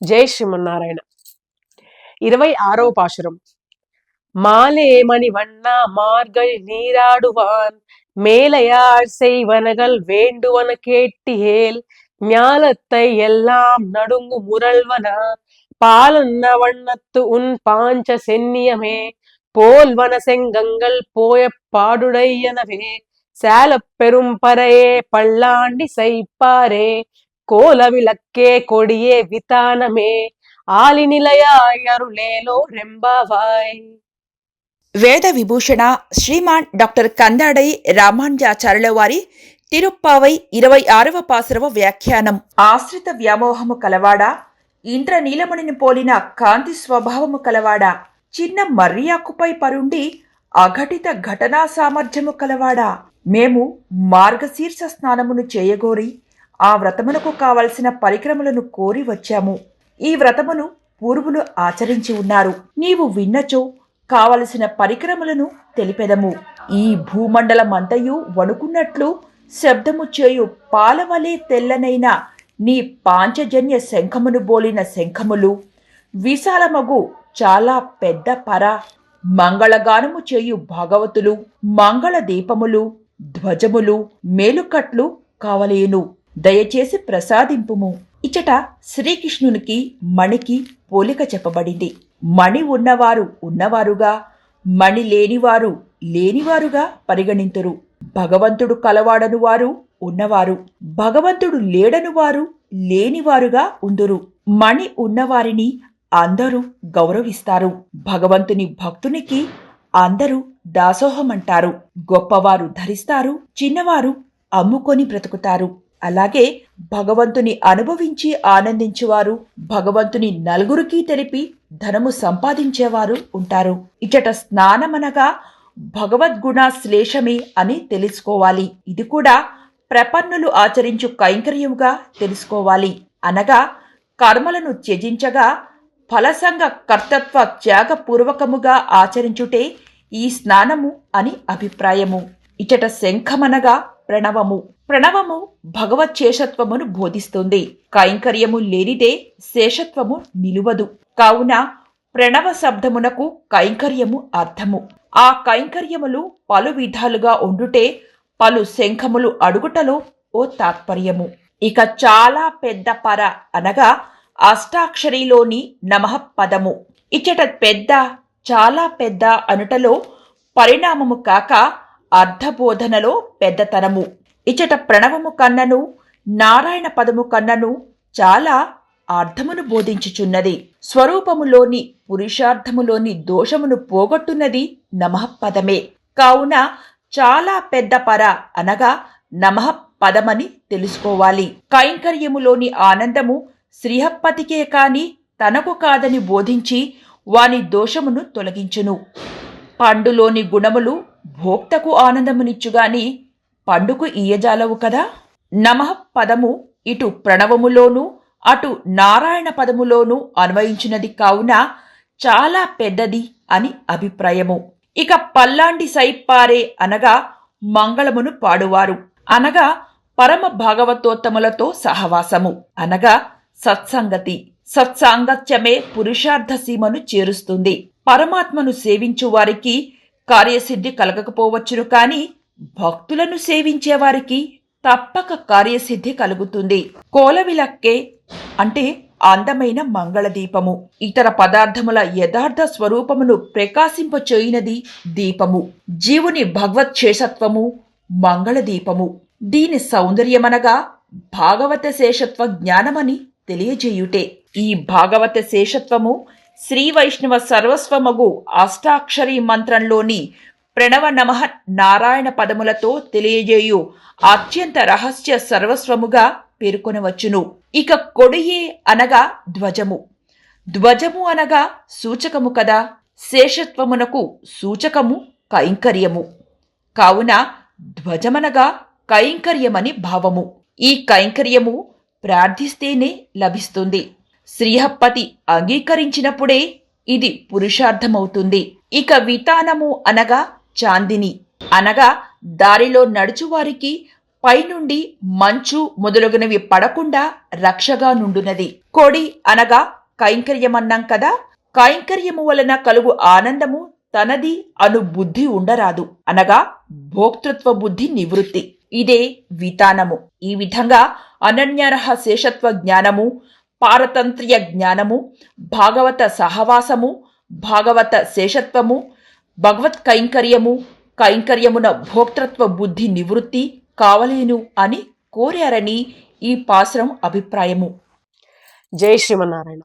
జై శ్రీమన్నారాయణ. 26వ పాశురం. மாலேமணி வண்ணா மார்கழி நீராடுவான் மேலையார் செய்வனகள் வேண்டுவன கேட்டியேல் ஞாலத்தை எல்லாம் நடுங்கு முரல்வன பாலன்ன வண்ணத்து உன் பாஞ்ச சென்னியமே போல்வன செங்கங்கள் போய பாடுடையனவே சேலப் பெரும் பறையே பல்லாண்டி சைப்பாரே கோல விளக்கே கொடியே விதானமே ఆలినిలయాయ్ అరుళేలో రెంబావాయ్. వేద విభూషణ శ్రీమాన్ డాక్టర్ కందాడై రామానుజాచార్యుల వారి తిరుప్పావై 26వ పాసురవ వ్యాఖ్యానం. ఆశ్రిత వ్యామోహము కలవాడా, ఇంద్రనీలమణిని పోలిన కాంతి స్వభావము కలవాడా, చిన్న మర్యాకుపై పరుండి అఘటిత ఘటనా సామర్థ్యము కలవాడా, మేము మార్గశీర్ష స్నానమును చేయగోరి ఆ వ్రతమునకు కావలసిన పరికరములను కోరి వచ్చాము. ఈ వ్రతమును పూర్వులు ఆచరించి ఉన్నారు. నీవు విన్నచో కావలసిన పరికరములను తెలిపెదము. ఈ భూమండలమంతయు వణుకున్నట్లు శబ్దము చేయు పాలవలే తెల్లనైన నీ పాంచజన్య శంఖమును బోలిన శంఖములు, విశాలమగు చాలా పెద్ద పర, మంగళగానము చేయు భాగవతులు, మంగళ దీపములు, ధ్వజములు, మేలుకట్లు కావలేను. దయచేసి ప్రసాదింపుము. ఇచట శ్రీకృష్ణునికి మణికి పోలిక చెప్పబడింది. మణి ఉన్నవారు ఉన్నవారుగా, మణి లేనివారు లేనివారుగా పరిగణింతురు. భగవంతుడు కలవాడను వారు ఉన్నవారు, భగవంతుడు లేడను వారు లేనివారుగా ఉందురు. మణి ఉన్నవారిని అందరూ గౌరవిస్తారు. భగవంతుని భక్తునికి అందరూ దాసోహమంటారు. గొప్పవారు ధరిస్తారు, చిన్నవారు అమ్ముకొని బ్రతుకుతారు. అలాగే భగవంతుని అనుభవించి ఆనందించేవారు, భగవంతుని నలుగురికి తెలిపి ధనము సంపాదించేవారు ఉంటారు. ఇచట స్నానమనగా భగవద్గుణాశ్లేషమే అని తెలుసుకోవాలి. ఇది కూడా ప్రపన్నులు ఆచరించు కైంకర్యముగా తెలుసుకోవాలి. అనగా కర్మలను త్యజించగా ఫలసంగ కర్తత్వ త్యాగపూర్వకముగా ఆచరించుటే ఈ స్నానము అని అభిప్రాయము. ఇచట శంఖమనగా ప్రణవము. ప్రణవము భగవత్ శేషత్వమును బోధిస్తుంది. కైంకర్యము లేనిదే శేషత్వము నిలువదు. కావున ప్రణవ శబ్దమునకు కైంకర్యము అర్థము. ఆ కైంకర్యములు పలు విధాలుగా ఉండుటే పలు శంఖములు అడుగుటలో ఓ తాత్పర్యము. ఇక చాలా పెద్ద పర అనగా అష్టాక్షరిలోని నమః పదము. ఇచ్చట పెద్ద, చాలా పెద్ద అనుటలో పరిణామము కాక అర్థబోధనలో పెద్దతనము. ఇచట ప్రణవము కన్నను నారాయణ పదము కన్నను చాలా అర్థమును బోధించుచున్నది. స్వరూపములోని పురుషార్థములోని దోషమును పోగొట్టున్నది నమః పదమే. కావున చాలా పెద్ద పర అనగా నమః పదమని తెలుసుకోవాలి. కైంకర్యములోని ఆనందము శ్రీహప్పతికే కాని తనకు కాదని బోధించి వాని దోషమును తొలగించును. పండులోని గుణములు భోక్తకు ఆనందమునిచ్చుగాని పండుకు ఇయ్యజాలవు కదా. నమః పదము ఇటు ప్రణవములోను అటు నారాయణ పదములోను అన్వయించినది కావున చాలా పెద్దది అని అభిప్రాయము. ఇక పల్లాండి సైప్పారే అనగా మంగళమును పాడువారు, అనగా పరమ భాగవతోత్తములతో సహవాసము, అనగా సత్సంగతి. సత్సాంగత్యమే పురుషార్థ సీమను చేరుస్తుంది. పరమాత్మను సేవించు వారికి కార్యసిద్ధి కలగకపోవచ్చును కాని భక్తులను సేవించేవారికి తప్పక కార్యసిద్ధి కలుగుతుంది. కోలవిలక్కే అంటే అందమైన మంగళదీపము. ఇతర పదార్థముల యథార్థ స్వరూపమును ప్రకాశింపచేయునది దీపము. జీవుని భగవత్ శేషత్వము మంగళదీపము. దీని సౌందర్యమనగా భాగవత శేషత్వ జ్ఞానమని తెలియజేయుటే. ఈ భాగవత శేషత్వము శ్రీ వైష్ణవ సర్వస్వమగు అష్టాక్షరీ మంత్రంలోని ప్రణవ నమః నారాయణ పదములతో తెలియజేయు అత్యంత రహస్య సర్వస్వముగా పేర్కొనవచ్చును. ఇక కొడియే అనగా ధ్వజము. ధ్వజము అనగా సూచకము కదా. శేషత్వమునకు సూచకము కైంకర్యము. కావున ధ్వజమనగా కైంకర్యమని భావము. ఈ కైంకర్యము ప్రార్థిస్తేనే లభిస్తుంది. శ్రీహప్పతి అంగీకరించినప్పుడే ఇది పురుషార్థమవుతుంది. ఇక వితానము అనగా చాందిని, అనగా దారిలో నడుచువారికి పైనుండి మంచు మొదలగునవి పడకుండా రక్షగా నుండునది. కోడి అనగా కైంకర్యమన్నాం కదా. కైంకర్యము వలన కలుగు ఆనందము తనది అను బుద్ధి ఉండరాదు, అనగా భోక్తృత్వ బుద్ధి నివృత్తి. ఇదే వితానము. ఈ విధంగా అనన్యరహ శేషత్వ జ్ఞానము, పారతంత్ర్య జ్ఞానము, భాగవత సహవాసము, భాగవత శేషత్వము, భగవత్ కైంకర్యము, కైంకర్యమున భోక్తృత్వ బుద్ధి నివృత్తి కావలేను అని కోరారని ఈ పాశ్రం అభిప్రాయము. జై శ్రీమన్నారాయణ.